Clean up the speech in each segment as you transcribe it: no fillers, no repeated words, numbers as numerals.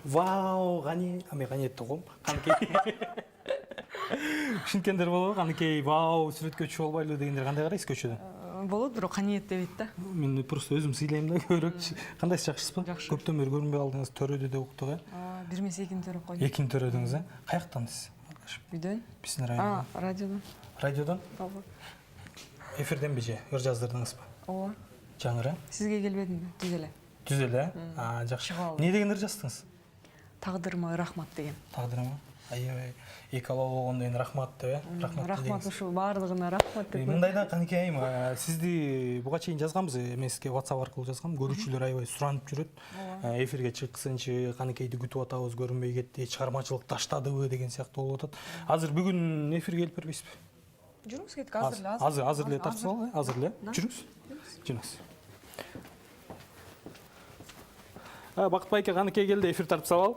Вау, Гани, Гани тоғым. Қанекей. Шынкендер болу, қанекей, вау, сүрет көчі болбайлы дегендер қандай қарайсыз көчеден? Болот, бирок каниет дебейт да. Мен просто өзім сыйлаймын да көрөкчү. Кандай жакшысыз ба? Жакшы. Көптөн бери көрүнбөй калдыңыз, төрөдө да уктук, Бир эмес экини төрөп койдум. Экини төрөдүңүз, Каяктансыз? Үйдөн. Биздин райондон. Радиодон. Радиодон? Ооба. Эфирден беже, ыр жаздырдыңызбы? Ооба. Жаңыр, Сизге келбедимби? Түз эле. Түз эле? Жакшы. Не деген ыр жаздыңыз? Тагдырыма рахмат деген. Тагдырыма? Аябай, эки ала болгондон кийин рахмат деп, Рахмат ушул баардыгына рахмат деп. Мындайда канекей айым, сизди буга чейин жазганбыз, эмеске WhatsApp аркылуу жазгам. Көрүүчүлөр аябай суранып жүрөт. Эфирге чыксынчы, канекейди күтүп атабыз, көрүнбөй кетти, чыгармачылык таштадыбы деген сыяктуу болуп атат. Азыр бүгүн эфирге келип бербейсизби? Жүрүңүз кетик, азыр эле. Азыр эле тартып алалы, азыр эле. Жүрүңүз. Жүрүңүз. Бакыт байке канекей келди, эфир тартып салалы.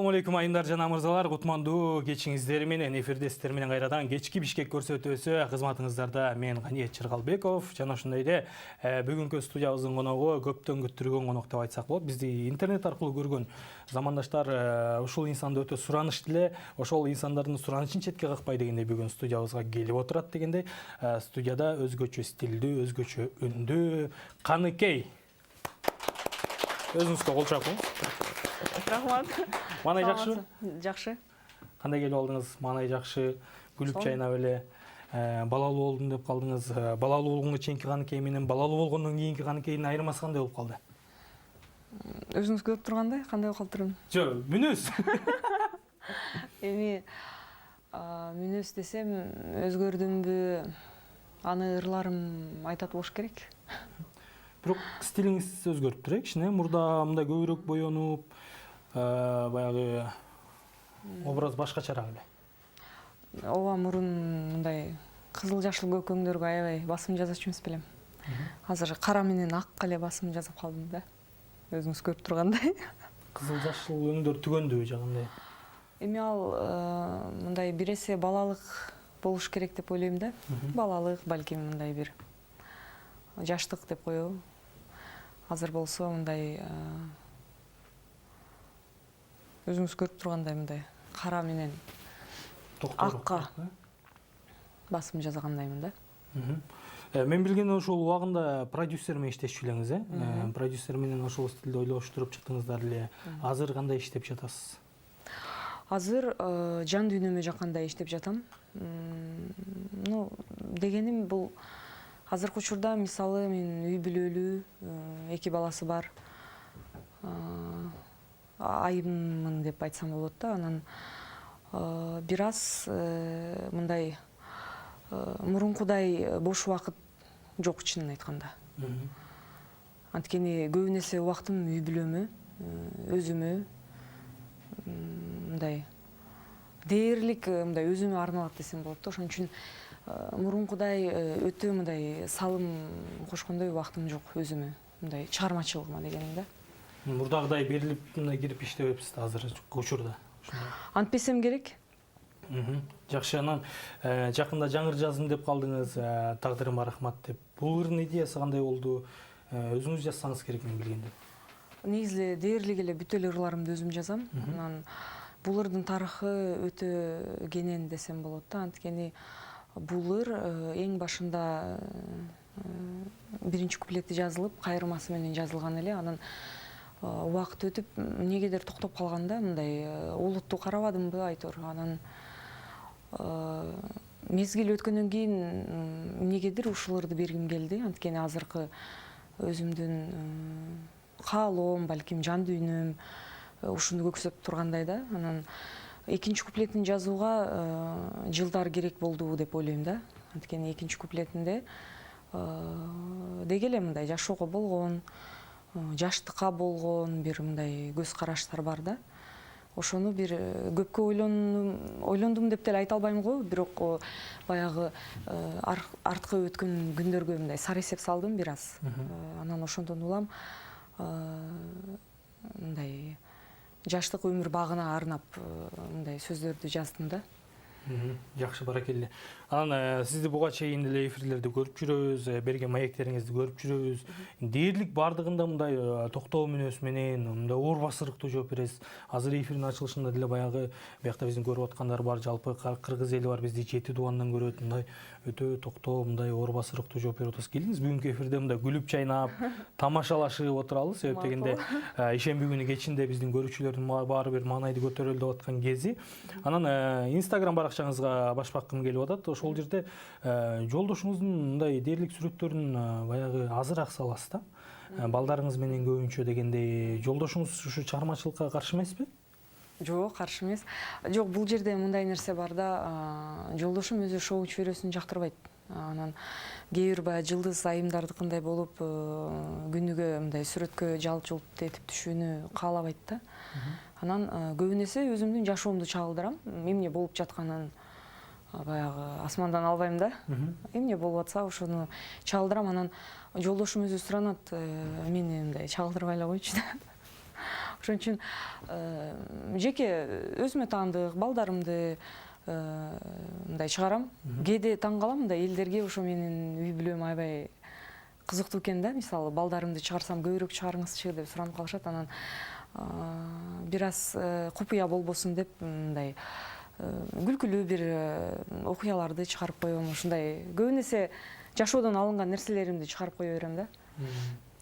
Assalamu alaikum айымдар жана мырзалар, кутмандуу кечиңиздер менен эфирде сиздер менен кайрадан кечки Бишкек көрсөтүүсү кызматыңыздарда мен Ганиет Чыргалбеков жана ошондой эле бүгүнкү студиябыздын коногу көптөн күттүргөн конок деп айтсак болот. Бизди интернет аркылуу көргөн замандаштар ушул инсанды өтө суранычтуу эле, ошол инсандардын суранычын четке какпай дегендей бүгүн студиябызга келип отурат дегендей, студияда өзгөчө стилдүү, өзгөчө үндүү Каныкей. Өзүңүзгө кол чапыңыз. Рахмат. Маанай жакшыбы? Жакшы. Кандай келип алдыңыз? Маанай жакшы, күлүп чайнап эле. Балалуу болдум деп калдыңыз. Балалуу болгонго чейинки Каныкей менен балалуу болгондон кийинки Каныкейдин айырмасы кандай болуп калды? Өзүңүз көрүп тургандай, кандай болуп калыптырмын? Жок, мүнөз. Эми мүнөз десем, өзгөрдүмбү? Аны ырларым айтат болуш керек. Бирок стилиңиз өзгөрүптүр, кичине мурда мындай көбүрөөк боенуп, баягы образ башкачараак эле. Ооба, мурун мындай кызыл жашыл көкөңдөргө аябай басым жазачу эмес белем. Азыр кара менен ак эле басым жазып калдым да. Өзүңүз көрүп тургандай. Кызыл жашыл өңдөр түгөндүбү жагандай? Эми ал мындай бир эсе балалык болуш керек деп ойлойм да. Балалык, балким мындай бир жаштык деп коебу. Азыр болсо мындай өзүңүз көрүп тургандай мындай кара менен акка басым жазгандаймын да. Мен билгенден ошол убагында продюсер менен иштешчү элеңиз, Продюсер менен ошол стилде ойлоштуруп чыктыңыздар эле. Азыр кандай иштеп жатасыз? Азыр жан дүйнөмө жаккандай иштеп жатам. Ну, дегеним бул азыркы учурда мисалы мен үй бүлөлүү, 2 баласы бар. Айыммын деп айтсам болот да. Анан бир аз мындай мурункудай бош убакыт жок, чынын айтканда. Анткени көбүн эсе убактым үй бүлөмө, өзүмө мындай дээрлик мындай өзүмө арналат десем болот да. Ошон үчүн мурункудай өтө мындай салым кошкондой убактым жок өзүмө, мындай чыгармачылыгыма дегеним да. Мурдагыдай берилип мындай кирип иштебепсиз азыр учурда. Антпесем керек. Жакшы, анан жакында жаңыр жаздым деп калдыңыз, тагдырыма рахмат деп. Бул ырдын идеясы кандай болду? Өзүңүз жазсаңыз керек мен билгенде. Негизи дээрлик эле бүт эле ырларымды өзүм жазам. Анан бул ырдын тарыхы өтө кенен десем болот да. Анткени бул ыр эң башында биринчи куплети жазылып, кайрылмасы менен жазылган эле. Анан убакыт өтүп, эмнегедир токтоп калганда, мындай улутту карабадымбы айтор. Анан мезгил өткөндөн кийин эмнегедир ушул ырды бергим келди. Анткени азыркы өзүмдүн каалоом, балким жан дүйнөм ушуну көксөп тургандай да. Анан экинчи куплетин жазууга жылдар керек болду деп ойлойм да. Анткени экинчи куплетинде деги эле мындай жашоого болгон, жаштыкка болгон бир мындай көз караштар бар да. Ошону бир көпкө ойлондум деп деле айта албайм го, бирок баягы арткы өткөн күндөргө мындай сар эсеп салдым бир аз. Анан ошондон улам мындай жаштык өмүр багына арнап мындай сөздөрдү жаздым да. Жакшы, баракелде. Анан сизди буга чейин эле эфирлерде көрүп жүрөбүз, берген маектериңизди көрүп жүрөбүз. Дээрлик бардыгында мындай токтоо мүнөз менен, мындай оор басырыктуу жооп бересиз. Азыр эфирдин ачылышында деле баягы биякта биздин көрүп аткандар бар, жалпы кыргыз эли бар, бизди 7 дубандан көрөт, мындай өтө токтоо, мындай оор басырыктуу жооп берип атасыз. Келиңиз бүгүнкү эфирде мындай күлүп чайнап, тамашалашып отуралы. Себеп дегенде ишемби күнү кечинде биздин көрүүчүлөрдүн баары бир маанайды көтөрөлү деп аткан кези. Анан Instagram баракчаңызга баш баккым келип атат. Ошол жерде жолдошуңуздун мындай дээрлик сүрөттөрүн баягы азыраак саласыз да. Балдарыңыз менен көбүнчө дегендей, жолдошуңуз ушу чыгармачылыкка каршы эмеспи? Жок, каршы эмес. Жок, бул жерде мындай нерсе бар да, жолдошум өзү шоу чөйрөсүн жактырбайт. Анан кээ бир баягы жылдыз айымдардыкындай болуп, күнүгө мындай сүрөткө жалт-жулт этип түшүүнү каалабайт да. Анан көбүн эсе өзүмдүн жашоомду чагылдырам. Эмне болуп жатканын баягы асмандан албайм да. Эмне болуп атса ошону чагылдырам. Анан жолдошум өзү суранат, мени мындай чагылдырбай эле койчу да. Ошон үчүн жеке өзүмө таандык балдарымды мындай чыгарам. Кээде таң калам, мындай элдерге ошо менин үй бүлөм аябай кызыктуу экен да. Мисалы, балдарымды чыгарсам көбүрөөк чыгарыңызчы деп суранып калышат. Анан бир аз купуя болбосун деп мындай күлкүлүү бир окуяларды чыгарып коем. Ушундай көбүн эсе жашоодон алынган нерселеримди чыгарып кое берем да.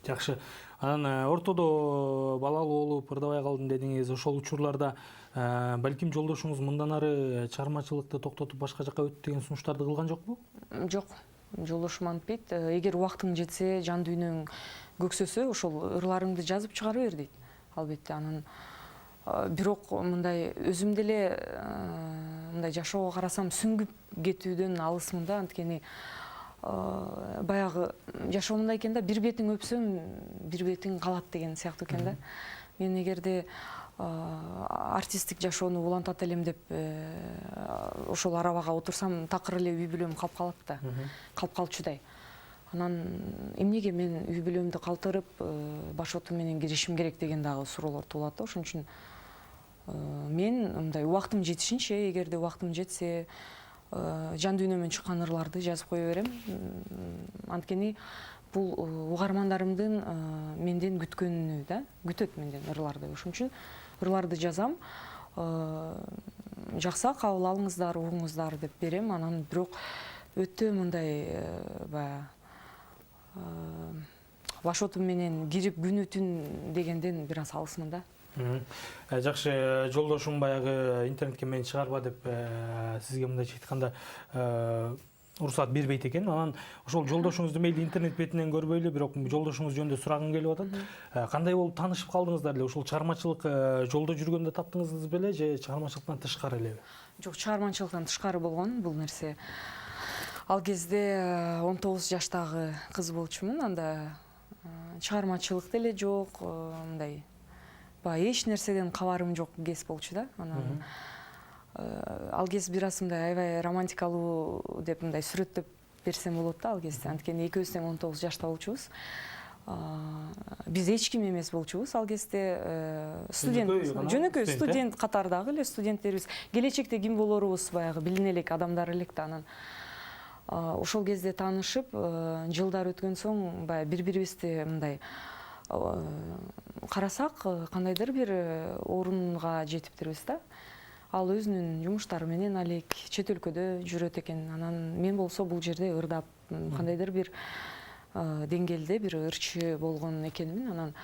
Жакшы. Анан ортодо балалуу болуп ырдабай калдым дедиңиз. Ошол учурларда балким жолдошуңуз мындан ары чыгармачылыкты токтотуп башка жака өт деген сунуштарды кылган жокпу? Жок, жолдошум антпейт. Эгер убактың жетсе, жан дүйнөң көксөсө, ошол ырларыңды жазып чыгара бер дейт. Албетте, анан бирок мындай өзүм деле мындай жашоого карасам сүңгүп кетүүдөн алысмын да. Анткени баягы жашоо мындай экен да, бир бетиң өпсөң, бир бетиң калат деген сыяктуу экен да. Мен эгерде артисттик жашоону улантат элем деп ошол арабага отурсам, такыр эле үй бүлөм калып калат да. Калып калчудай. Анан эмнеге мен үй бүлөмдү калтырып, баш отум менен киришим керек деген дагы суроолор туулат да. Ошон үчүн мен мындай убактым жетишинче, эгерде убактым жетсе, жан дүйнөмөн чыккан ырларды жазып кое берем. Анткени бул угармандарымдын менден күткөнү да, күтөт менден ырларды. Ошон үчүн ырларды жазам. Жакса кабыл алыңыздар, угуңуздар деп берем. Анан бирок өтө мындай баягы баш отум менен кирип күнү түн дегенден бир аз алысмын да. Жакшы, жолдошум баягы интернетке мени чыгарба деп сизге мындайча айтканда уруксаат бербейт экен. Анан ошол жолдошуңузду мейли интернет бетинен көрбөйлү, бирок жолдошуңуз жөнүндө сурагым келип атат. Кандай болуп таанышып калдыңыздар эле? Ошол чыгармачылык жолдо жүргөндө таптыңыз беле же чыгармачылыктан тышкары элеби? Жок, чыгармачылыктан тышкары болгон бул нерсе. Ал кезде 19 жаштагы кыз болчумун. Анда чыгармачылык деле жок, мындай эч нерседен кабарым жок кез болчу да. Анан ал кез бир аз мындай аябай романтикалуу деп мындай сүрөттөп берсем болот да ал кезде. Анткени экөөбүз тең 19 жашта болчубуз. Биз эч ким эмес болчубуз ал кезде. Жөнөкөй студент катардагы эле студенттерибиз. Келечекте ким болорубуз баягы билине элек адамдар элек да. Анан ошол кезде таанышып, жылдар өткөн соң баягы бири-бирибизди мындай карасак, кандайдыр бир орунга жетиптирбиз да. Ал өзүнүн жумуштары менен алек чет өлкөдө жүрөт экен. Анан мен болсо бул жерде ырдап, кандайдыр бир деңгээлде бир ырчы болгон экенмин. Анан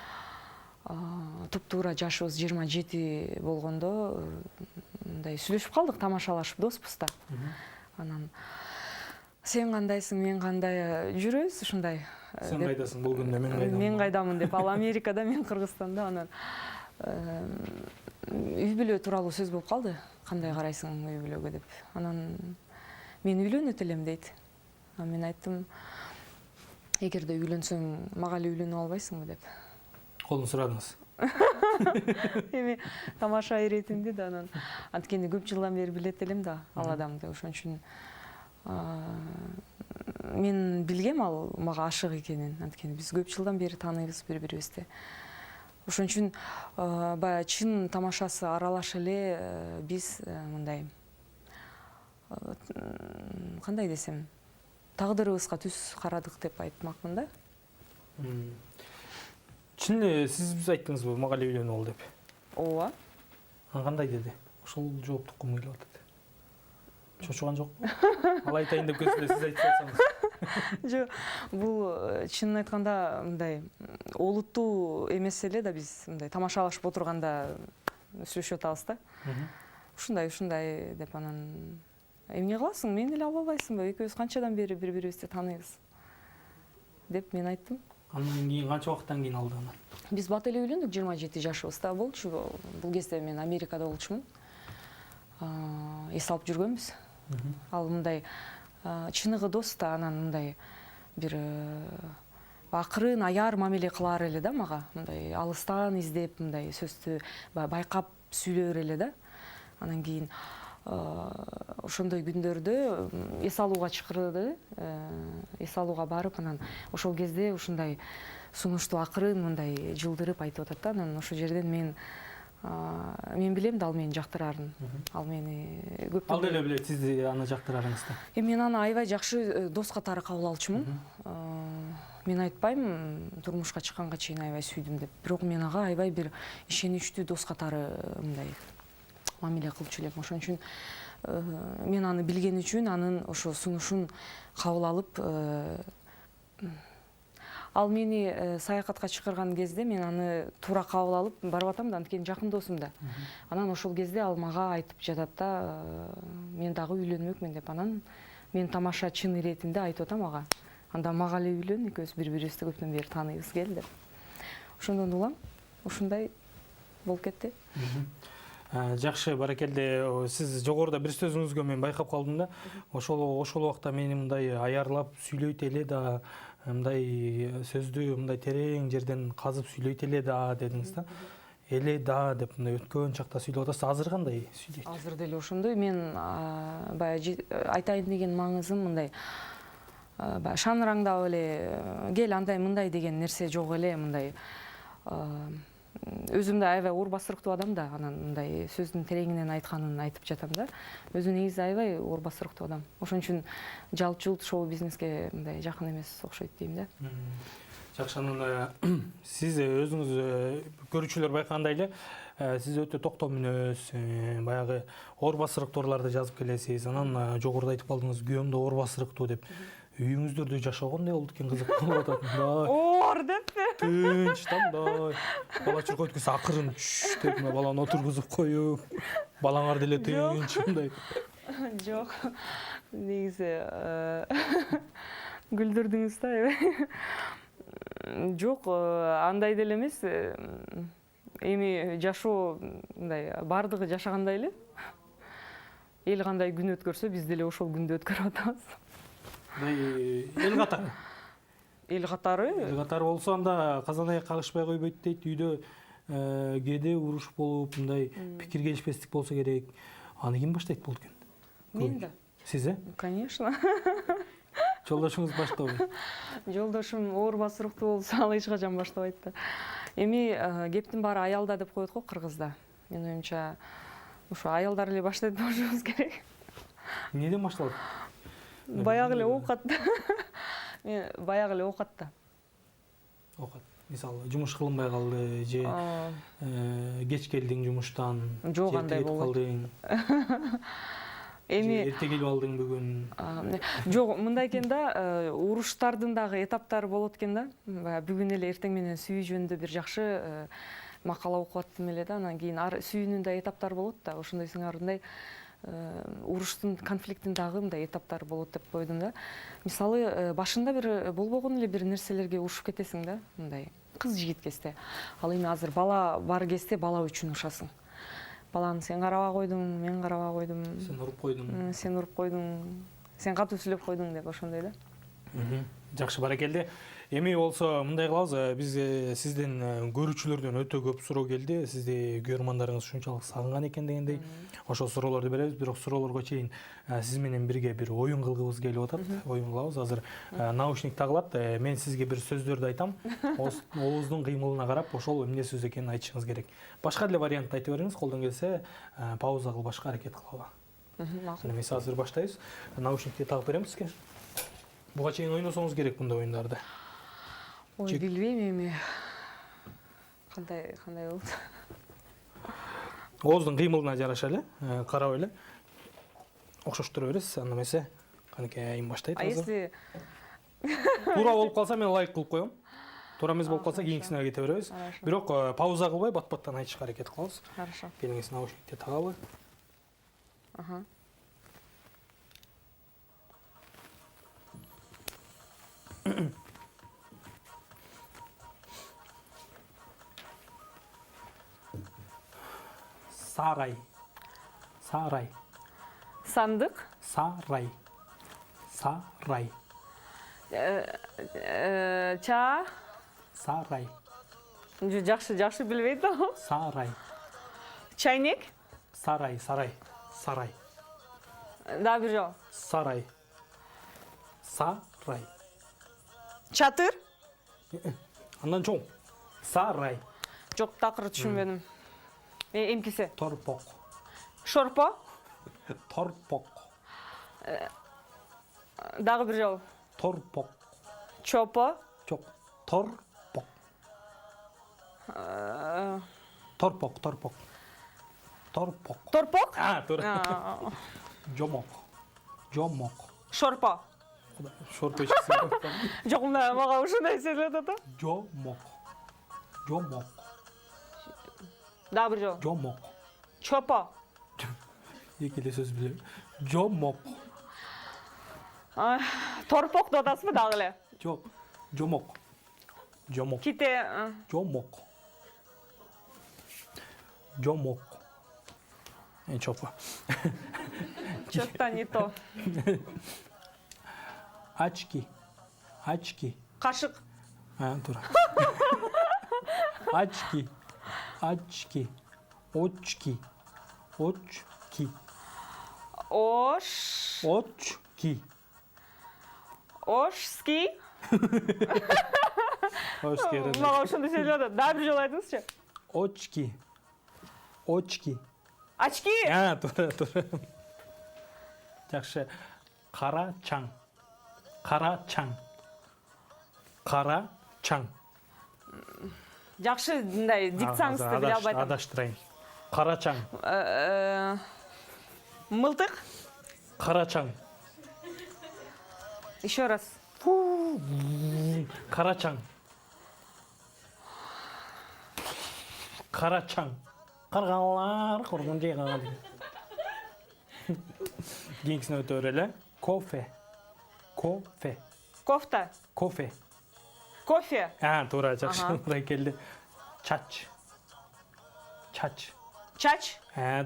туп-туура жашыбыз 27 болгондо мындай сүйлөшүп калдык, тамашалашып доспуз да. Анан сен кандайсың, мен кандай жүрөбүз ушундай. Сен кайдасың бул күндө, мен кайдамын. Мен кайдамын деп, ал Америкада, мен Кыргызстанда. Анан үй бүлө тууралуу сөз болуп калды. Кандай карайсың үй бүлөгө деп. Анан мен үйлөнөт элем дейт. Мен айттым, эгерде үйлөнсөң, мага эле үйлөнүп албайсыңбы деп. Колун сурадыңыз. Эми тамаша иретинди да. Анан анткени көп жылдан бери билет элем да ал адамды. Ошон үчүн мен билгем ал мага ашык экенин. Анткени биз көп жылдан бери тааныйбыз бири-бирибизди. Ошон үчүн баягы чын тамашасы аралаш эле биз мындай кандай десем, тагдырыбызга түз карадык деп айтмакмын да. Чын эле сиз айттыңызбы мага эле үйлөнүп ал деп? Ооба. Кандай деди? Ошол жоопту уккум келип атат. Чочуган жокпу? Ал айтайын деп келсе сиз айтып атсаңыз. Жок, бул чынын айтканда мындай олуттуу эмес эле да, биз мындай тамашалашып отурганда сүйлөшүп атабыз да. Ушундай деп анан эмне кыласың, мени эле алып албайсыңбы? Экөөбүз канчадан бери бири-бирибизди тааныйбыз деп мен айттым. Андан кийин канча убакыттан кийин алды анан? Биз бат эле үйлөндүк, 27 жашыбызда болчу. Бул кезде мен Америкада болчумун. Эс алып жүргөнбүз. Ал мындай чыныгы дос да, анан мындай бир акырын аяр мамиле кылаар эле да мага. Мындай алыстан издеп, мындай сөздү байкап сүйлөөр эле да. Анан кийин ошондой күндөрдө эс алууга чакырды. Эс алууга барып, анан ошол кезде ушундай сунушту акырын мындай жылдырып айтып атат да. Анан ошол жерден мен билем да ал мени жактырарын. Ал мени көп. Ал деле билет сизди аны жактырарыңызды. Мен аны аябай жакшы дос катары кабыл алчумун. Мен айтпайм турмушка чыкканга чейин аябай сүйдүм деп. Бирок мен ага аябай бир ишеничтүү дос катары мындай мамиле кылчу элем. Ошон үчүн мен аны билген үчүн анын ошо сунушун кабыл алып, ал мени саякатка чакырган кезде мен аны туура кабыл алып барып атам да, анткени жакын досум да. Анан ошол кезде ал мага айтып жатат да, мен дагы үйлөнмөкмүн деп. Анан мен тамаша чын иретимде айтып атам ага. Анда мага эле үйлөн, экөөбүз бири-бирибизди көптөн бери тааныйбыз кел деп. Ошондон улам ушундай болуп кетти. Жакшы, баракелде. Сиз жогоруда бир сөзүңүзгө мен байкап калдым да. Ошол убакта мени мындай аярлап сүйлөйт эле да, мындай сөздү мындай терең жерден казып сүйлөйт эле да дедиңиз да. Эле да деп мындай өткөн чакта сүйлөп атасыз. Азыр кандай сүйлөйт? Азыр деле ошондой. Мен баягы айтайын деген маңызым мындай шаныраңдап эле кел андай мындай деген нерсе жок эле. Мындай өзүмдү аябай оор басырыктуу адам да, анан мындай сөздүн тереңинен айтканын айтып жатам да. Өзү негизи аябай оор басырыктуу адам. Ошон үчүн жалпы шоу бизнеске мындай жакын эмес окшойт дейм да. Жакшы, анан сиз өзүңүз көрүүчүлөр байкагандай эле сиз өтө токтоо мүнөз, баягы оор басырыктууларды жазып келесиз. Анан жогоруда айтып калдыңыз, күйөөм да оор басырыктуу деп. Үйүңүздөрдө жашагандай болду экен, кызык болуп атат. Оор деппи? Тынч мындай. Бала чуркойткуса акырын деп баланы отургузуп коюп, балаңар деле тынч мындай. Жок. Негизи күлдүрдүңүз да аябай. Жок, андай деле эмес. Эми жашоо мындай бардыгы жашагандай эле. Эл кандай күн өткөрсө, биз деле ошол күндү өткөрүп атабыз. Эл катары. Эл катары? Эл катары болсо анда казан аяк кагышпай койбойт дейт. Үйдө кээде уруш болуп, мындай пикир келишпестик болсо керек. Аны ким баштайт болду экен? Мен да. Сиз, Конечно. Жолдошуңуз баштабы? Жолдошум оор басырыктуу болсо, ал эч качан баштабайт да. Эми кептин баары аялда деп коет го кыргызда. Менин оюмча, ошо аялдар эле баштайт болушубуз керек. Эмнеден башталат? Баягы эле оокат. Мен баягы эле оокат да. Оокат. Мисалы, жумуш кылынбай калды же кеч келдиң жумуштан, жок андай болбойт. Эми эрте келип алдың бүгүн. Жок, мындай экен да, уруштардын дагы этаптары болот экен да. Бүгүн эле эртең менен сүйүү жөнүндө бир жакшы макала окуп аттым эле да. Анан кийин сүйүүнүн да этаптары болот да. Ошондой сыңарындай уруштун, конфликттин дагы мындай этаптары болот деп койдум да. Мисалы, башында бир болбогон эле бир нерселерге урушуп кетесиң да, мындай кыз жигит кезде. Ал эми азыр бала бар кезде бала үчүн урушасың. Баланы сен карабай койдуң, мен карабай койдум. Сен уруп койдуң. Сен уруп койдуң. Сен катуу сүйлөп койдуң деп ошондой да. Жакшы, баракелде. Эми болсо мындай кылабыз, бизге сизден көрүүчүлөрдөн өтө көп суроо келди. Сизди көрөрмандарыңыз ушунчалык сагынган экен дегендей. Ошол суроолорду беребиз, бирок суроолорго чейин сиз менен бирге бир оюн кылгыбыз келип атат. Оюн кылабыз. Азыр наушник тагылат. Мен сизге бир сөздөрдү айтам. Ооздун кыймылына карап ошол эмне сөз экенин айтышыңыз керек. Башка деле вариант айтып бериңиз, колдон келсе пауза кылбашка аракет кылалы. Макул. Эмес азыр баштайбыз. Наушникти тагып берем сизге. Буга чейин ойносоңуз керек мындай оюндарды. Ой, билбейм эми. Кандай болду? Ооздун кыймылына жараша эле, карап эле окшоштура бересиз. Анда эмесе, канекей айым баштайт А азыр. если Туура болуп калса мен лайк кылып коем. Туура эмес болуп калса кийинкисине кете беребиз. Хорошо. Бирок пауза кылбай бат-баттан айтышка аракет кылабыз. Хорошо. Келиңиз наушникти тагалы. Ага. Сарай. Сарай. Сандык. Сарай. Сарай. Ча. Сарай. Жакшы билбейт да. Сарай. Чайник. Сарай. Сарай. Сарай. Да, бир жол. Сарай. Сарай. Чатыр. Андан чоң. Сарай. Жок, такыр түшүнбөдүм. Эмкиси. Торпок. Шорпо. Торпок. Дагы бир жол. Торпок. Чопо. Жок. Торпок. Торпок. Торпок. Торпок. Торпок. Туура. Жомок. Жомок. Шорпо. Шорпо ичкисин. Жок, мага ушундай сөйлөп атат. Жомок. Жомок. Дагы бир жол. Жомок. Чопо. Эки эле сөз билем. Жомок. Торпок деп атасызбы дагы эле? Жок. Жомок. Жомок. Ките. Жомок. Жомок. Чопо. Что-то не то. Очки. Очки. Кашык. Туура. Очки. Очки. Очки. Очки. Очки. Ошски. Очки. Мага ошондой сөйлөп атат. Дагы бир жолу айтыңызчы. Очки. Очки. Очки. Туура. Жакшы. Кара чаң. Кара чаң. Кара чаң. Жакшы, мындай дикцияңызды биле албай атам. Адаштырайын. Кара чаң. Мылтык. Кара чаң. Еще раз. Кара чаң. Кара чаң. Каргалар кургун жайга. Кийинкисине өтө берели. Кофе. Кофе. Кофта. Кофе. Кофе. Туура, жакшы. Мындай келди. Чач. Чач. Чач.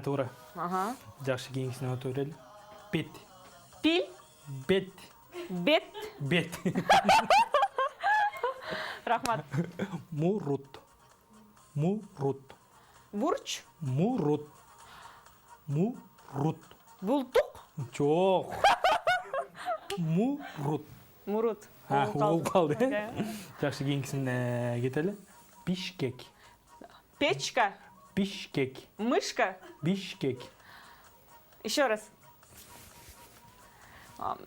Туура. Ага. Жакшы, кийинкисине өтө берели. Бет. Пил. Бет. Бет. Бет. Рахмат. Мурут. Мурут. Бурч. Мурут. Мурут. Бултук. Жок. Мурут. Мурут. Болуп калды. Жакшы, кийинкисине кетели. Бишкек. Печка. Бишкек. Мышка. Бишкек. Еще раз.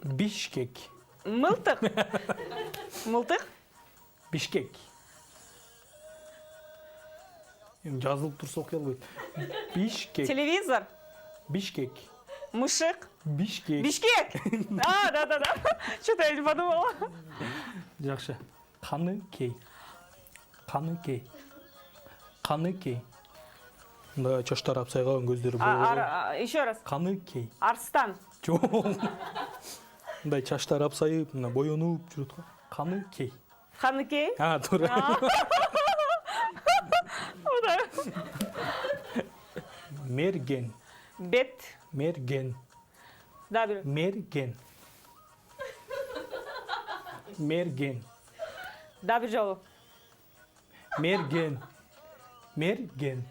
Бишкек. Мылтык. Мылтык. Бишкек. Жазылып турса окуй албайт. Бишкек. Телевизор. Бишкек. Мышык. Бишкек. Бишкек. Да. Что-то я не подумала. Жакшы. Каныкей. Каныкей. Каныкей. Мында чачтары апсайган, көздөрү болот. Еще раз. Каныкей. Арстан. Жок. Мындай чачтары апсайып, мына боенуп жүрөт го. Каныкей. Ханыкей. Туура. Мерген. Бет. Мерген. Да, бир. Мерген. Мерген. Да бир жолу. Мерген. Мерген.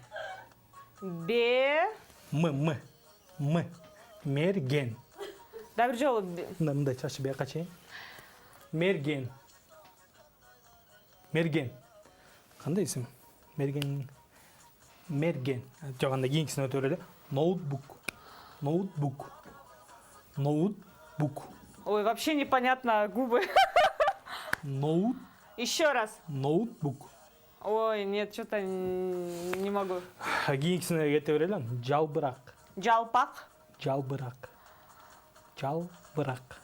Б. М. Мерген. Да бир жолу. Мындай чашы бияка чейин. Мерген. Мерген. Кандай исим? Мерген. Мерген. Жок, анда кийинкисине өтө берели. Ноутбук. Ноутбук. Ноутбук. Ой, вообще непонятно губы. Ноут. Еще раз. Ноутбук. Ой, нет, что-то не могу. Кийинкисине кете берели. Жалбырак. Жалпак. Жалбырак. Жалбырак.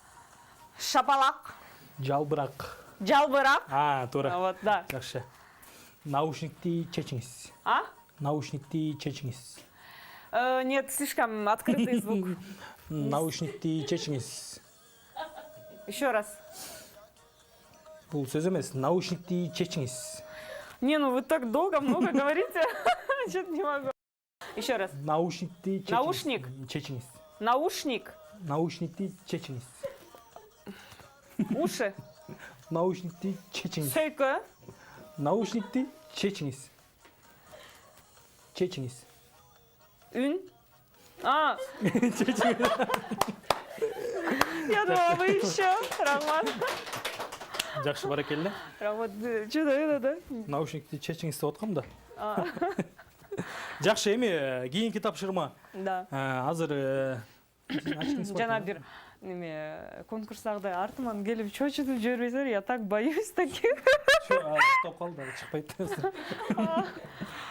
Шапалак. Жалбырак. Жалбырак. Туура. Вот, да. Жакшы. Наушникти чечиңиз. А? Наушникти чечиңиз. Нет, слишком открытый звук. Наушникти чечиңиз. Еще раз. Бул сөз эмес. Наушникти чечиңиз. Не, ну вы так долго много говорите. Что-то не могу. Еще раз. Наушникти чечиңиз. Наушник. Чечиңиз. Наушник. Наушникти чечиңиз. Уши. Наушникти чечиңиз. Сөйкө. Наушникти чечиңиз. Чечиңиз. Үн. А. Я думала, вы еще. Роман. Жакшы, баракелде. Роман, что-то это, да? Наушникти чечиңиз деп аткам да. А, Жакшы, эми кийинки тапшырма. да. Азыр Жана бир неме конкурстагы артыман келип чочутуп жибербейсиңер, я так боюсь таких. топ калды, чыкпайт.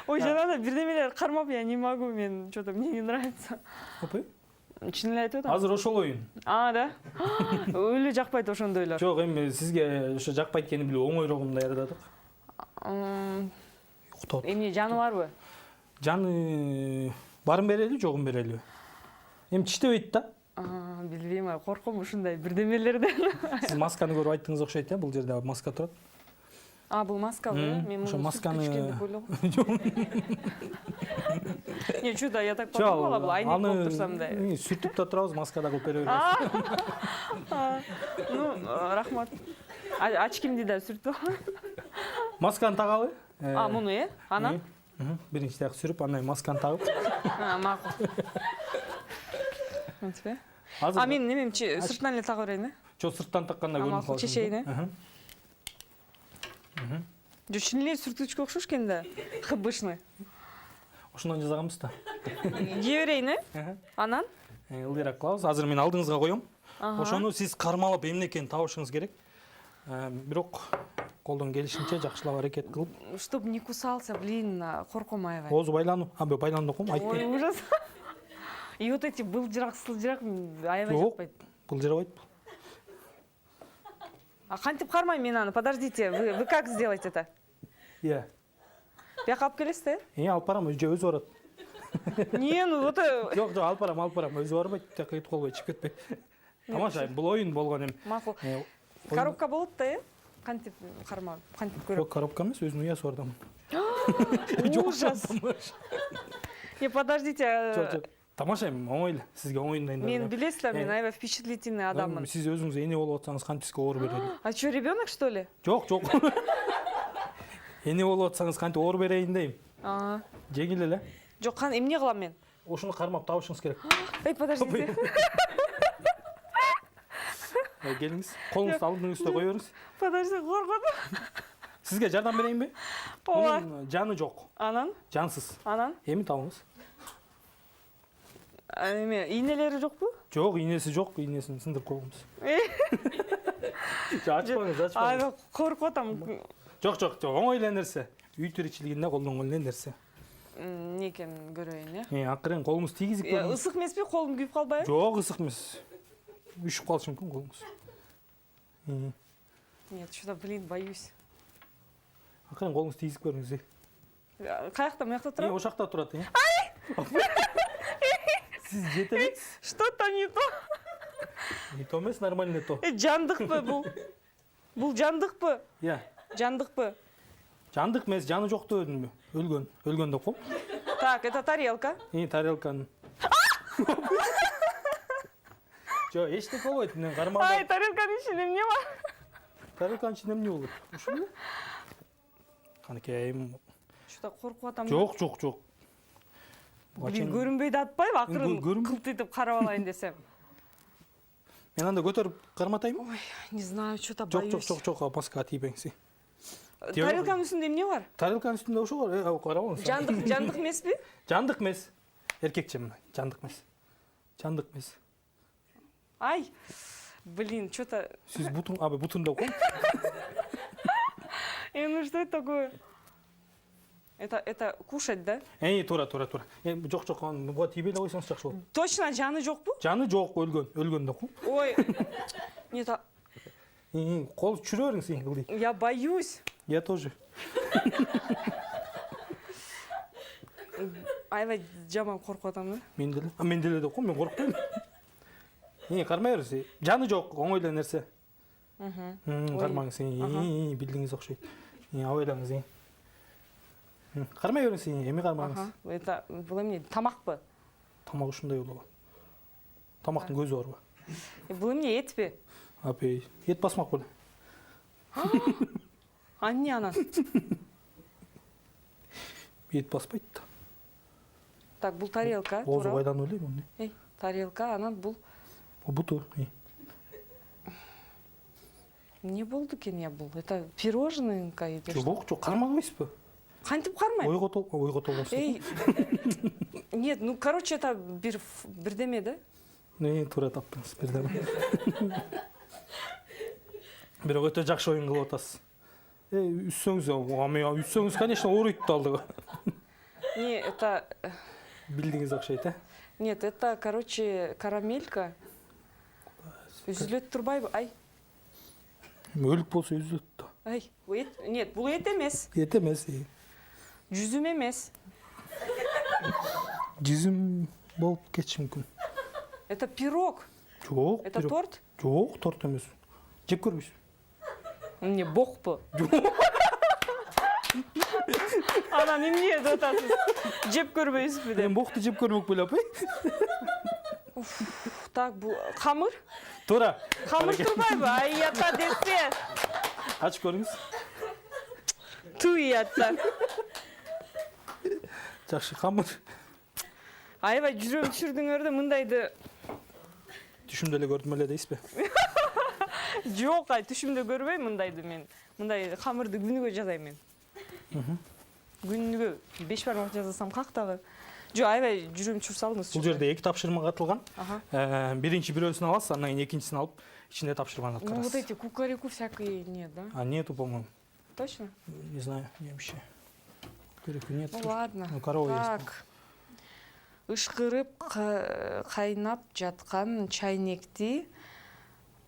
Ой, жана да бирдемелер кармап, я не могу, мен что-то мне не нравится. Опой? Чын эле айтып атам. Азыр ошол оюн. Да? Өлө жакпайт ошондойлор. Жок, эми сизге ошо жакпайт экенин билип оңойрогун даярдадык. Уктап. Эмне жаны барбы? Жаны барын берели, жогун берели. Эми тиштебейт да. Билбейм, корком ушундай бирдемелерден. Сиз масканы көрүп айттыңыз окшойт, бул жерде маска турат. Бул маскабы? Мен Ошо муну масканы- сүрткүчкөн деп ойлогом. Не, чудо, я так подумала, бул айнек болуп турса мындай. Сүртүп да турабыз, маскада кылып бере беребиз. Ну, рахмат. Очкимди да сүртүп. Масканы тагалы. Муну, анан? Биринчи таяк сүрүп, андан масканы тагып. Макул. Мынтип. Азыр Мен немемчи сыртынан эле тага берейин, жок, сырттан такканда көрүнүп макул, калат. чечейин, Жо, чын эле сүрткүчкө окшош экен да. ХБшный. Ошондон жасаганбыз да. Жей берейин, Анан? Ылдыйраак кылабыз. Азыр мен алдыңызга коем. Ошону сиз кармалап эмне экенин табышыңыз керек. Бирок колдон келишинче жакшылап аракет кылып. Чтоб не кусался, блин, корком аябай. Оозу байланып, байланып окуйм, Ой, айтпайм. ужас. И вот эти былжырак, сылжырак аябай Жок, жакпайт. бул жарабайт. Кантип кармайм мен аны? Подождите, вы как сделаете это? Иә. Бияка алып келесиз да? Алып барам, өзү барат. Не, ну вот Жок, алып барам, өзү барбайт, тияка кетип калбайт, чыгып кетпейт. Тамаша, бул оюн болгон эми. макул. Коробка болот да, Кантип кармап, кантип көрөм. Жок, коробка эмес, өзүнүн уясы бар да. Ужас. Не, подождите. Жок, тамаша эми, оңой эле. Сизге оюн дайындап. Мен билесиз да, мен аябай впечатлительный адаммын. Сиз өзүңүз эне болуп атсаңыз кантип сизге оор берели? А что, ребенок что ли? Жок. Эне болуп атсаңыз кантип оор берейин дейм. Жеңил эле. Жок, эмне кылам мен? Ошону кармап табышыңыз керек. Эй, подождите. Келиңиз, колуңузду алдыңыз үстүнө кое бериңиз. Подожди, коркотум. Сизге жардам берейинби? Ооба. Жаны жок. Анан? Жансыз. Анан? Эми табыңыз. Эме, ийнелери жокпу? Жок, ийнеси жок, ийнесин сындырып койгонбуз. Ачпаңыз. Аябай коркуп атам. Жок, оңой эле нерсе. Үй тиричилигинде колдонгон эле нерсе. Эмне экенин көрөйүн, Акырын колуңуз тийгизип көрүңүз. Ысык эмеспи? Колум күйүп калбайбы? Жок, ысык эмес. Үшүп калышы мүмкүн колуңуз. Нет, что-то, блин, боюсь. Акырын колуңуз тийгизип көрүңүз. Каякта, мыякта турат? Ошол жакта турат. Сиз жетелексиз. Что-то не то. Не то эмес, нормально то. Жандыкпы бул? Бул жандыкпы? Иә. Жандыкпы? Жандык эмес, жаны жок деп өдүнбү? Өлгөн деп кол. Так, это тарелка. Тарелканы. Жо, эчтеке болбойт, мен кармалып. Ай, тарелканын ичинде эмне бар? тарелканын ичинде эмне болот? Ушул эле? Канекейим. Что-то коркуп атам. Жок. Блин, көрүнбөйдү атпайбы? Акырын кылтыйтып карап алайын десем. Мен анда көтөрүп карматайбы? Ой, не знаю, что-то боюсь. Жок, маска тийбеңси. Тарелканын үстүндө эмне бар? Тарелканын үстүндө ошо бар. Карабаңыз. Жандык эмеспи? Жандык эмес. Эркекче мына. Жандык эмес. Ай, блин, что-то... Сиз бутун деп коюң. Ну что это такое? Это кушать, да? Туура. Жок, буга тийбей эле койсоңуз жакшы болот. Точно жаны жокпу? Жаны жок, өлгөн деп коюң. Ой, не так. Кол түшүрө бериң сен кылдый. Я боюсь. Я тоже. Аябай жаман коркуп атам да. Мен деле деп коюм, мен коркпойм. Кармай берсиз. Жаны жок, оңой эле нерсе. Кармаңыз, билдиңиз окшойт. Абайлаңыз. Кармай бериңиз, эми кармаңыз. Это бул эмне? Тамакпы? Тамак ушундай болобу? Тамактын көзү барбы? Бул эмне, этпи? Апей, эт басмак беле. Эмне анан? Эт баспайт да. Так, бул тарелка, Оозу туура. кайдан ойлойм аны? Тарелка, анан бул Буту. эмне болду экен я бул? Это пирожныйка или что? Жок, кармабайсызбы? Кантип кармайм? Ойго толбосуз. Нет, ну короче, это бирдеме да? Туура таптыңыз, бирдеме. Бирок өтө жакшы оюн кылып атасыз. Үссөңүз, конечно, ооруйт да алдыга. Не, это... Билдиңиз окшойт, Нет, это, короче, карамелька. Үзүлөт турбайбы? Ай. Өлүк болсо үзүлөт да. Ай. Нет, бул эт эмес. Эт эмес. Жүзүм эмес. Жүзүм болуп кетиши мүмкүн. Это пирог. Жок. Это торт? Жок, торт эмес. Жеп көрбөйсүз. Эмне, бокпу? Анан эмне деп атасыз? Жеп көрбөйсүзбү деп? Мен бокту жеп көрмөк белеп, Так, бул камыр? Туура. Камыр турбайбы? Ай, ята десе. Ачып көрүңүз. Туй ята. Жакшы, камыр. Аябай жүрөм түшүрдүңөр да мындайды. Түшүмдө эле көрдүм эле дейсизби? Жок, түшүмдө көрбөйм мындайды мен. Мындай камырды күнүгө жасайм мен. Күнүгө 5 бармак жасасам кактагы. Жок, аябай жүрөм түшүрүп салдыңыз. Бул жерде 2 тапшырма катылган. Биринчи Бирөөсүн аласыз, андан кийин экинчисин алып, ичинде тапшырманы Ну вот аткарасыз. эти кукареку всякие нет, да? Нету, по-моему. Точно? Не знаю, вообще. Кукареку нет. Ну ладно. Ну, корова есть. Так. Ышкырып кайнап жаткан чайнекти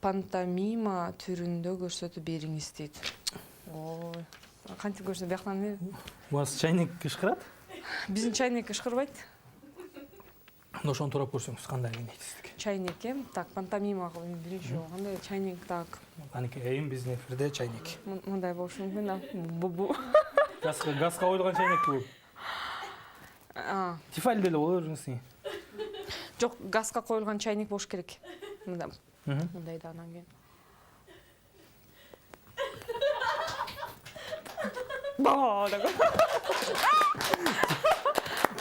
пантомима түрүндө көрсөтүп бериңиз дейт. Ой. Кантип көрсөтүп бияктан эмне? У вас чайник ышкырат? Биздин чайнек ышкырбайт. Ошону турап көрсөңүз кандай дейсиз. Чайнек эм. Так, пантомима кылып биринчи жолу кандай чайнек так. Канекейим биздин эфирде чайник. Мындай болушу мүмкүн да. Бу. Газга коюлган чайнек бул. Тефаль деле боло бериңиз. Жок, газга коюлган чайник болуш керек. Мындай да анан кийин.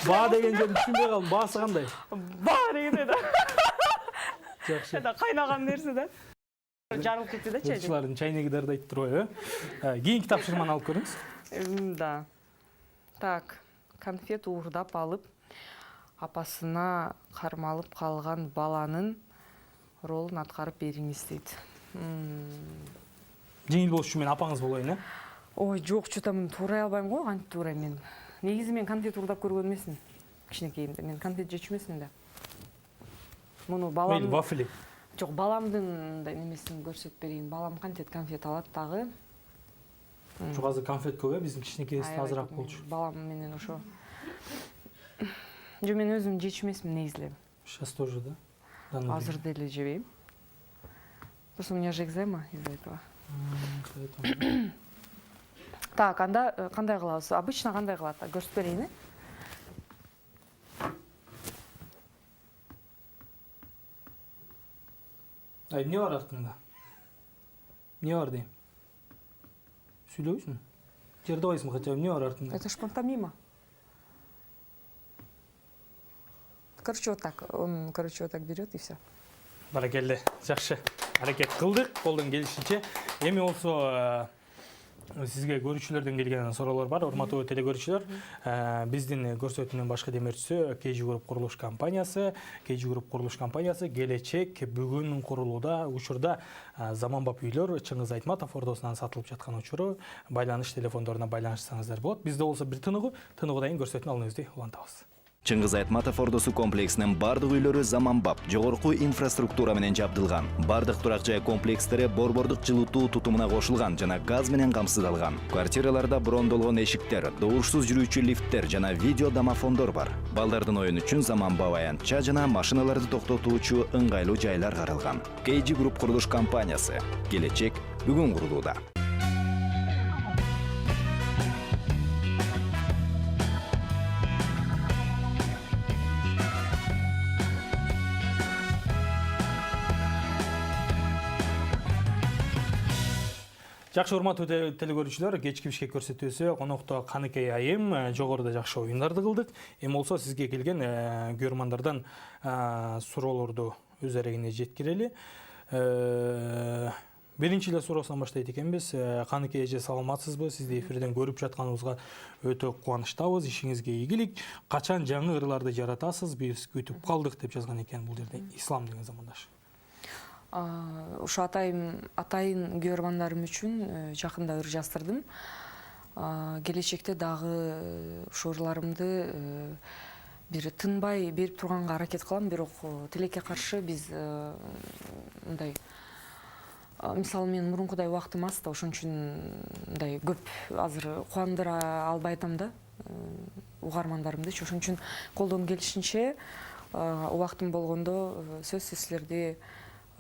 Баа деген жерди түшүнбөй калдым. Баасы кандай? Баа деген да. Жакшы. Это кайнаган нерсе да. Жарылып кетти да чайник. Ырчылардын чайнеги дардайт турбайбы, Кийинки тапшырманы алып көрүңүз. Да. Так, конфет уурдап алып, апасына кармалып калган баланын ролун аткарып бериңиз дейт. Жеңил болуш үчүн мен апаңыз болоюн, Ой, жок, что-то мен туурай албайм го, кантип туурай мен. Негизи мен конфет уурдап көргөн эмесмин. Кичинекейимде мен конфет жечү эмесмин да. Муну балам... Мейли, вафли. Жок, баламдын немесин көрсөтүп берейин. Балам конфет алат дагы. Жок, азыр конфет көп, биздин кичинекейибизден азыраак болчу. Балам менен ошо. Жо мен өзүм жечү эмесмин негизи. Сейчас тоже, да? Азыр деле жебейм. Просто у меня же экзема из-за этого. Так, анда кандай кылабыз? Обычно кандай кылат? Көрсөтүп берейин, Эмне бар артыңда? Эмне бар дейм? Сүйлөбүсүң? Жардабайсың хотя бы, эмне бар артында? Это ж пантомима. Короче, вот так. Он, короче, вот так берет и все. Баракелде, жакшы. Аракет кылдык, колдон келишинче. Эми болсо сизге көрүүчүлөрдөн келген суроолор бар. Урматтуу теле көрүүчүлөр, биздин көрсөтүүнүн башкы демирчиси KG Group курулуш компаниясы. KG Group курулуш компаниясы келечек бүгүн курулууда. Учурда заманбап үйлөр Чыңгыз Айтматов ордосунан сатылып жаткан учуру. Байланыш телефондоруна байланышсаңыздар болот. Бизде болсо бир тыныгуудан кийин көрсөтүүнү алууңузду улантабыз. Чыңгыз Айтматов ордосу комплексинин бардык үйлөрү заманбап, жогорку инфраструктура менен жабдылган. Бардык турак жай комплекстери борбордук жылытуу тутумуна кошулган жана газ менен камсыздалган. Квартираларда брондолгон эшиктер, доорушсуз жүрүүчү лифттер жана видео домофондор бар. Балдардын оюну үчүн заманбап аянтча жана машиналарды токтотуучу ыңгайлуу жайлар каралган. KG Group курулуш компаниясы. Келечек бүгүн курулууда. Жакшы, урматтуу теле көрүүчүлөр, кечки Бишкек көрсөтүүсү конокто Каныкей айым жогоруда жакшы оюндарды кылдык. Эми болсо сизге келген көрөрмандардан суроолорду өз эрегине жеткирели. Биринчи эле суроосунан баштайт экенбиз. Каныкей эже, саламатсызбы? Сизди эфирден көрүп жатканыбызга өтө кубанычтабыз. Ишиңизге ийгилик. Качан жаңы ырларды жаратасыз? Биз күтүп калдык деп жазган экен бул жерде. Ислам деген замандаш. Ушу атайын көрөрмандарым үчүн жакында ыр жаздырдым. Келечекте дагы ушу ырларымды бир тынбай берип турганга аракет кылам, бирок тилекке каршы биз мындай, мисалы мен мурункудай убактым аз да, ошон үчүн мындай көп азыр кубандыра албай атам да угармандарымдычы. Ошон үчүн колдон келишинче убактым болгондо сөзсүз силерди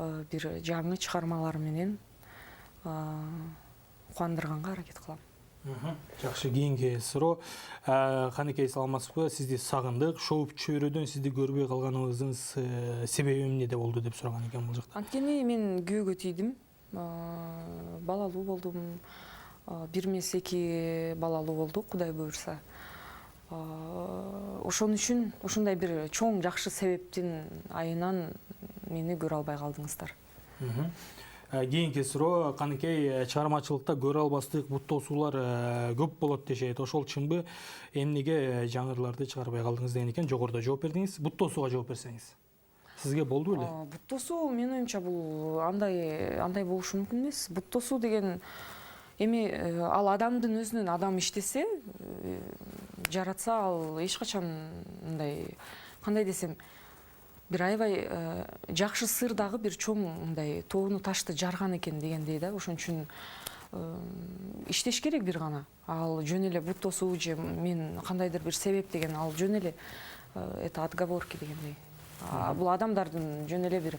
бир жаңы чыгармалар менен кубандырганга аракет кылам. Жакшы, кийинки суроо. Каныкей, саламатсызбы? Сизди сагындык. Шоуп чөйрөдөн сизди көрбөй калганыбыздын себеби эмнеде болду деп сураган экен бул жакта. Анткени мен күйөөгө тийдим. Балалуу болдум. 1 эмес 2 балалуу болдук, Кудай буйрса. Ошон үчүн ушундай бир чоң жакшы себептин айынан мени көрө албай калдыңыздар. Кийинки суроо. Каныкей, чыгармачылыкта көрө албастык бут тосуулар көп болот дешет. Ошол чынбы? Эмнеге жаңы ырларды чыгарбай калдыңыз деген экен. Жогоруда жооп бердиңиз. Бут тосууга жооп берсеңиз. Сизге болду беле? Бут тосуу менин оюмча бул андай болушу мүмкүн эмес. Бут тосуу деген эми ал адамдын өзүнөн адам иштесе, жаратса, ал эч качан мындай, кандай десем, бир аябай жакшы сыр дагы бир чоң мындай тоону ташты жарган экен дегендей да. Ошон үчүн иштеш керек бир гана. Ал жөн эле бут тосуу же мен кандайдыр бир себеп деген, ал жөн эле это отговорки дегендей. Бул адамдардын жөн эле бир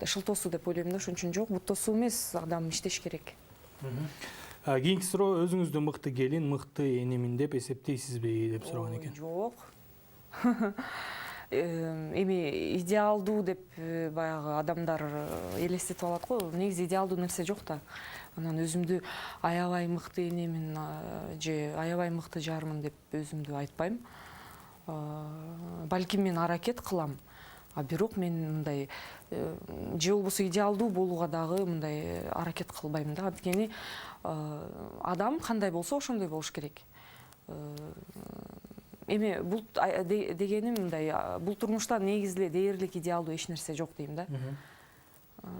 шылтоосу деп ойлойм да. Ошон үчүн жок, бут тосуу эмес, адам иштеш керек. Кийинки суроо. Өзүңүздү мыкты келин, мыкты энемин деп эсептейсизби деп сураган экен. Жок. Эми идеалдуу деп баягы адамдар элестетип алат го. Негизи идеалдуу нерсе жок да. Анан өзүмдү аябай мыкты энемин же аябай мыкты жармын деп өзүмдү айтпайм. Балким мен аракет кылам. Бирок мен мындай же болбосо идеалдуу болууга дагы мындай аракет кылбайм да. Анткени адам кандай болсо ошондой болуш керек. Эми бул дегеним мындай, бул турмушта негизи эле дээрлик идеалдуу эч нерсе жок дейм да.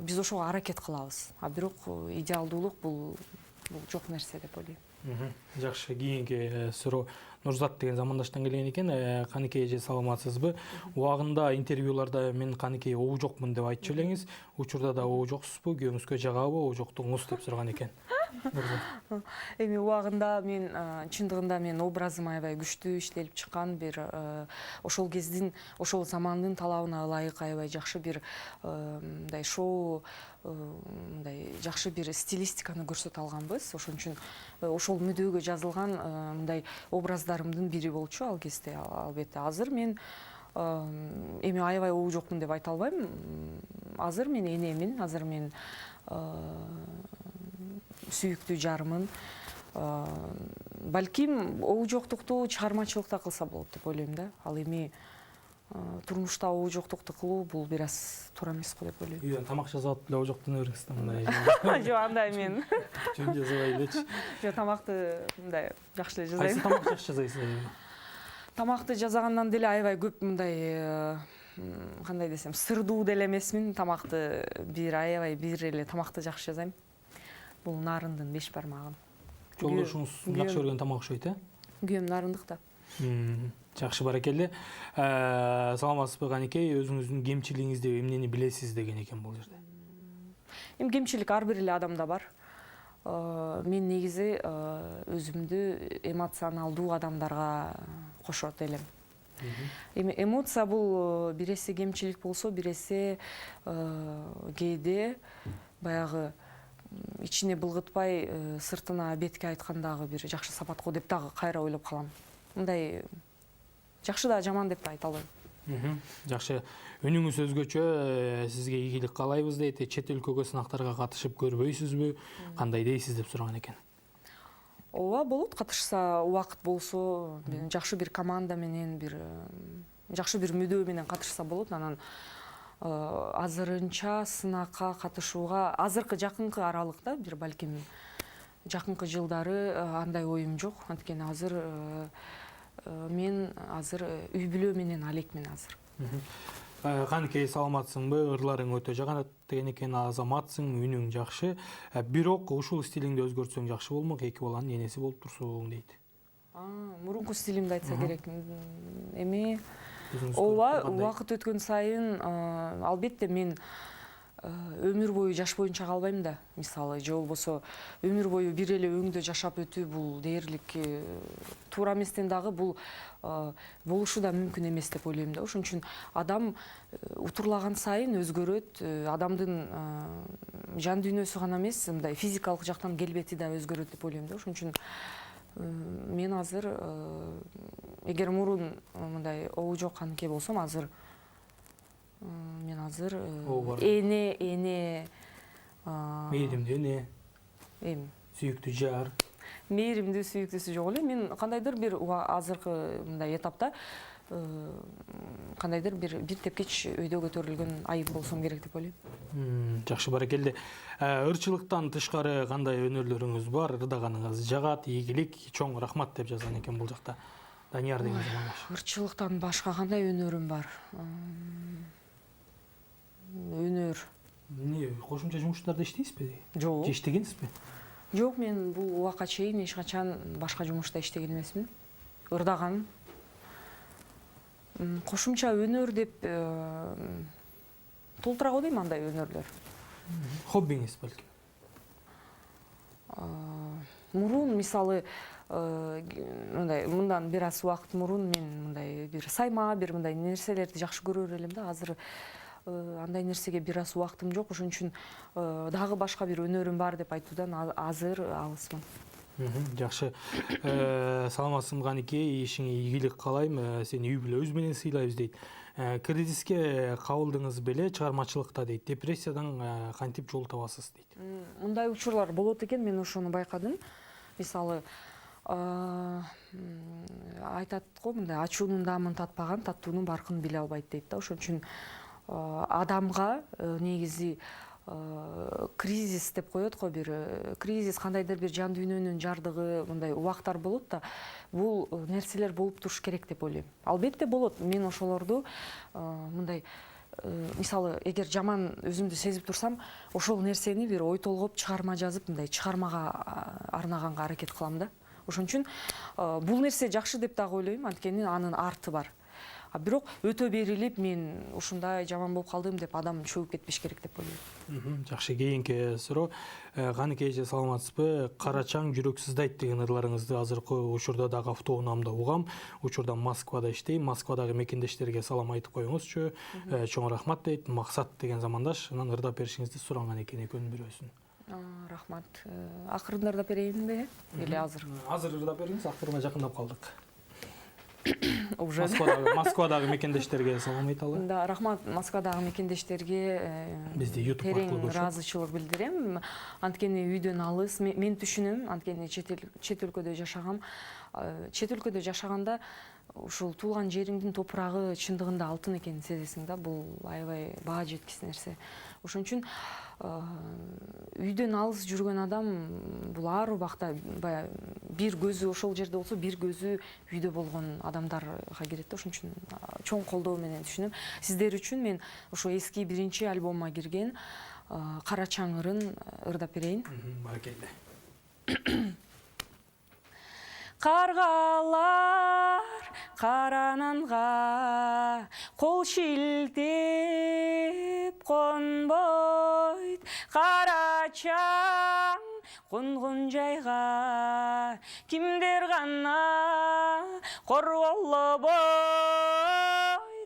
Биз ошого аракет кылабыз. Бирок идеалдуулук бул жок нерсе деп ойлойм. Жакшы, кийинки суроо. Нурзат деген замандаштан келген экен. Каныкей эже, саламатсызбы? Убагында интервьюларда мен Каныкей обу жокмун деп айтчу элеңиз. Учурда да обу жоксузбу? Күйөөңүзгө жагабы обу жоктугуңуз деп сураган экен. Эми убагында мен чындыгында мен образым аябай күчтүү иштелип чыккан, бир ошол кездин, ошол замандын талабына ылайык аябай жакшы бир мындай шоу, мындай жакшы бир стилистиканы көрсөтө алганбыз. Ошон үчүн ошол мүдөгө жазылган мындай образдарымдын бири болчу ал кезде. Албетте азыр мен эми аябай обу жокмун деп айта албайм. Азыр мен энемин, азыр мен сүйүктүү жарымын. Балким обу жоктукту чыгармачылыкта кылса болот деп ойлойм да. Ал эми турмушта обу жоктукту кылуу бул бир аз туура эмес го деп ойлойм. Үйдөн тамак жасап эле обу жоктун бересиз да мындай. Жок, андай мен. Жөн жасабай элечи. Жок, тамакты мындай жакшы эле Кайсы жасайм. тамак жакшы жасайсыз? Тамакты жасагандан деле аябай көп мындай кандай десем, сырдуу деле эмесмин. Тамакты аябай бир эле тамакты жакшы жасайм. Бул нарындын 5 бармагын. Жолдошуңуз жакшы көргөн тамак окшойт, Күйөөм нарындык да. Жакшы, баракелде. Саламатсызбы Каникей, өзүңүздүн кемчилигиңизди эмнени билесиз деген экен бул жерде. Эми кемчилик ар бир эле адамда бар. Мен негизи өзүмдү эмоционалдуу адамдарга кошот элем. Эми эмоция бул бир эсе кемчилик болсо, бир эсе кээде баягы ичине былгытпай сыртына бетке айткандагы бир жакшы сапат го деп дагы кайра ойлоп калам. Мындай жакшы да жаман деп айта албайм. Жакшы. Үнүңүз өзгөчө, сизге ийгилик каалайбыз дейт. Чет өлкөгө сынактарга катышып көрбөйсүзбү? Кандай дейсиз деп сураган экен. Ооба, болот, катышса, убакыт болсо, жакшы бир команда менен, жакшы бир мүдөө менен катышса болот. Анан азырынча сынакка катышууга азыркы жакынкы аралыкта бир балким жакынкы жылдары андай оюм жок. Анткени азыр мен үй бүлө менен алекмин азыр. Каникей, саламатсыңбы? Ырларың өтө жагат деген экен, азаматсың, үнүң жакшы. Бирок ушул стилиңди өзгөртсөң жакшы болмок, 2 баланын энеси болуп турсуң дейт. Мурунку стилимди айтса керек. Эми ооба, убакыт өткөн сайын албетте мен өмүр бою жаш боюнча калбайм да. Мисалы, же болбосо өмүр бою бир эле өңдө жашап өтүү бул дээрлик туура эместен дагы бул болушу да мүмкүн эмес деп ойлойм да. Ошон үчүн адам утурлаган сайын өзгөрөт, адамдын жан дүйнөсү гана эмес, мындай физикалык жактан келбети да өзгөрөт деп ойлойм да. Ошон үчүн мен азыр эгер мурун мындай обу жок Каникей болсом, азыр мен азыр эне Мээримдүү эне, эми сүйүктүү жар. мээримдүү сүйүктүүсү жок эле. Мен кандайдыр бир азыркы мындай этапта кандайдыр бир тепкич өйдө көтөрүлгөн айым болсом керек деп ойлойм. Жакшы, баракелде. Ырчылыктан тышкары кандай өнөрлөрүңүз бар? Ырдаганыңыз жагат, ийгилик, чоң рахмат деп жазган экен бул жакта. Данияр деген замандаш. Ырчылыктан башка кандай өнөрүм бар? Өнөр. Эмне, кошумча жумуштарда иштейсизби? Жок. Же иштегенсизби? Жок, мен бул убакка чейин эч качан башка жумушта иштеген эмесмин. Ырдаган. Кошумча өнөр деп толтура го дейм андай өнөрлөр. Хоббиңиз балким. Мурун мисалы мындан бир аз убакыт мурун мен мындай бир сайма, бир мындай нерселерди жакшы көрөр элем да. Азыр андай нерсеге бир аз убактым жок. Ошон үчүн дагы башка бир өнөрүм бар деп айтуудан азыр алысмын. Жакшы. Саламатсың Каникей, ишиңе ийгилик каалайм. Сени үй бүлөбүз менен сыйлайбыз дейт. Кризиске кабылдыңыз беле чыгармачылыкта дейт. Депрессиядан кантип жол табасыз дейт. Мындай учурлар болот экен, мен ошону байкадым. Мисалы, айтат го, мындай ачуунун даамын татпаган таттуунун баркын биле албайт дейт да. Ошон үчүн адамга негизи кризис деп коет го, бир кризис, кандайдыр бир жан дүйнөнүн жардыгы, мындай убактар болот да. Бул нерселер болуп туруш керек деп ойлойм. Албетте болот. Мен ошолорду мындай мисалы, эгер жаман өзүмдү сезип турсам, ошол нерсени бир ой толгоп чыгарма жазып, мындай чыгармага арнаганга аракет кылам да. Ошон үчүн бул нерсе жакшы деп дагы ойлойм, анткени анын арты бар. Бирок өтө берилип мен ушундай жаман болуп калдым деп адам чөгүп кетпеш керек деп ойлойм. Жакшы, кийинки суроо. Каникей, саламатсызбы? Карачаң жүрөк сыздайт деген ырларыңызды азыркы учурда дагы автоунаамда угам. Учурда Москвада иштейм. Москвадагы мекендештерге салам айтып коюңузчу. Чоң рахмат дейт. Максат деген замандаш. Анан ырдап беришиңизди суранган экен экөөнүн бирөөсүн. Рахмат. Акырында ырдап берейинби? Эле азыр. Азыр ырдап бериңиз, акырына жакындап калдык. уже Москвадагы мекендештерге салам айталы. да, рахмат Москвадагы мекендештерге Бизде YouTube терең аркылуу көрүшөт. ыраазычылык билдирем. Анткени үйдөн алыс, мен түшүнөм, анткени чет өлкөдө жашагам. Чет өлкөдө жашаганда ушул туулган жериңдин топурагы чындыгында алтын экенин сезесиң да, бул аябай баа жеткис нерсе. Ошон үчүн үйдөн алыс жүргөн адам бул ар убакта баягы бир көзү ошол жерде болсо, бир көзү үйдө болгон адамдарга керет да. Ошон үчүн чоң колдоо менен түшүнөм. Сиздер үчүн мен ошо эски биринчи альбомума кирген Кара чаңырын ырдап берейин. Баракелде. Каргалар карананга кол шилтеп конбойт, кара чаң конгон жайга кимдер гана корголобойт,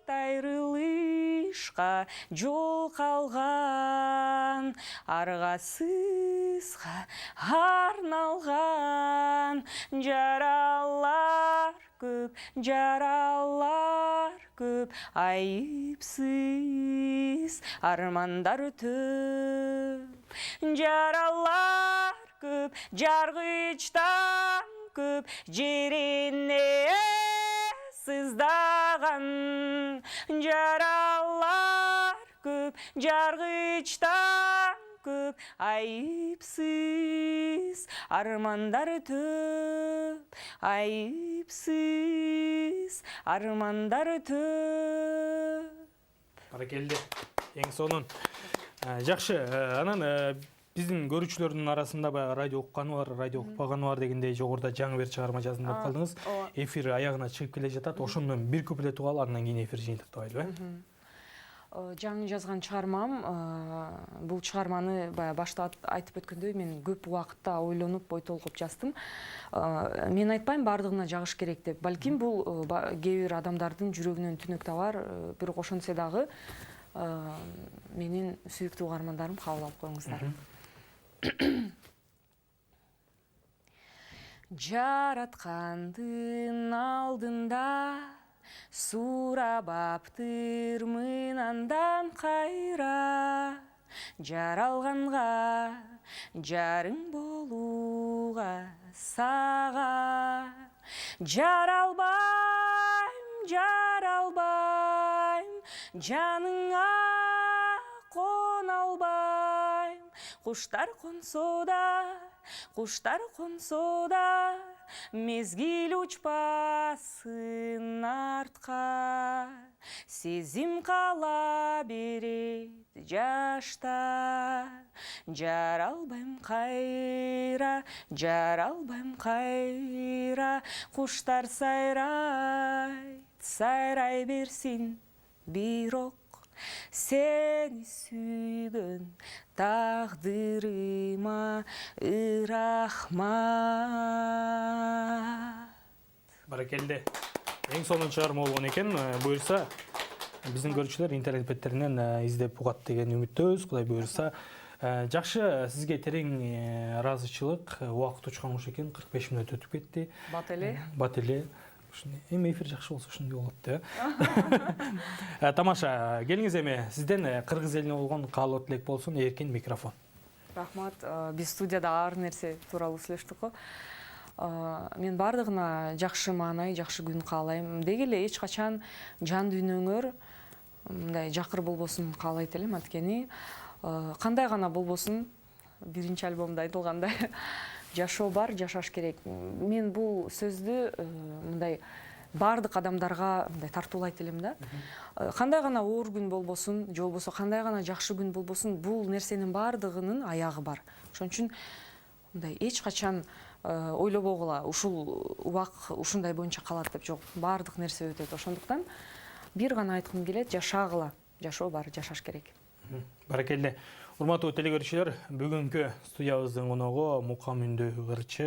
айрылышка жол калган, аргасызга арналган жаралар көп, айыпсыз армандар төп. Жаралар көп, жаргычтан көп, жерине сыздаган. Жаралар көп, жаргычтан көп, айыпсыз армандар төп, айыпсыз армандар төп. Баракелде. Эң сонун. Жакшы, анан биздин көрүүчүлөрдүн арасында баягы радио укканы бар, радио укпаганы бар дегендей жогоруда жаңы бир чыгарма жаздым деп калдыңыз. Эфир аягына чыгып келе жатат. Ошондон бир куплет угалы, андан кийин эфир жыйынтыктабайлы, Жаңы жазган чыгармам, бул чыгарманы баягы башта айтып өткөндөй мен көп убакытта ойлонуп, ой толгоп жаздым. Мен айтпайм бардыгына жагыш керек деп. Балким бул кээ бир адамдардын жүрөгүнөн түнөк табар, бирок ошентсе дагы менин сүйүктүү угармандарым кабыл алып коюңуздар. Жараткандын алдында сурабаптырмын андан кайра, жаралганга жарың болууга сага. Жаралбайм, жаныңа кона албайм. Куштар консо да, мезгил учпасын артка. Сезим кала берет жашта. Жаралбайм кайра, куштар сайрай берсин, бирок сени сүйгөн тагдырыма ырахмат. Баракелде. Эң сонун чыгарма болгон экен. Буюрса биздин көрүүчүлөр интернет беттеринен издеп угат деген үмүттөбүз. Кудай буюрса. Жакшы, сизге терең ыраазычылык. Убакыт учкан болуш экен. 45 мүнөт өтүп кетти. Бат эле. Эми эфир жакшы болсо ушундай болот да. Тамаша, келиңиз эми сизден кыргыз элине болгон каалоо тилек болсун. Эркин микрофон. Рахмат. Биз студияда ар нерсе тууралуу сүйлөштүк го. Мен бардыгына жакшы маанай, жакшы күн каалайм. Деги эле эч качан жан дүйнөңөр мындай жакыр болбосун каалайт элем. Анткени кандай гана болбосун, биринчи альбомдо айтылгандай, жашоо бар, жашаш керек. Мен бул сөздү мындай бардык адамдарга мындай тартуулайт элем да. Кандай гана оор күн болбосун, же болбосо кандай гана жакшы күн болбосун, бул нерсенин бардыгынын аягы бар. Ошон үчүн мындай эч качан ойлобогула, ушул убак ушундай боюнча калат деп жок. Бардык нерсе өтөт. Ошондуктан бир гана айткым келет, жашагыла. Жашоо бар, жашаш керек. Баракелде. Урматтуу телекөрүүчүлөр, бүгүнкү студиябыздын коногу мукам үндүү ырчы,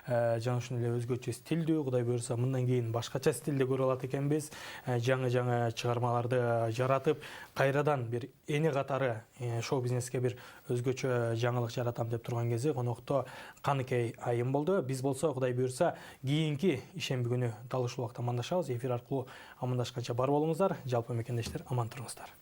жана ошондой эле өзгөчө стилдүү, Кудай буюрса мындан кийин башкача стилде көрө алат экенбиз. Жаңы чыгармаларды жаратып, кайрадан бир эни катары шоу бизнеске бир өзгөчө жаңылык жаратам деп турган кези конокто Каныкей айым болду. Биз болсо Кудай буюрса кийинки ишемби күнү дал ушул убакта амандашабыз. Эфир аркылуу амандашканча бар болуңуздар. Жалпы мекендештер, аман туруңуздар.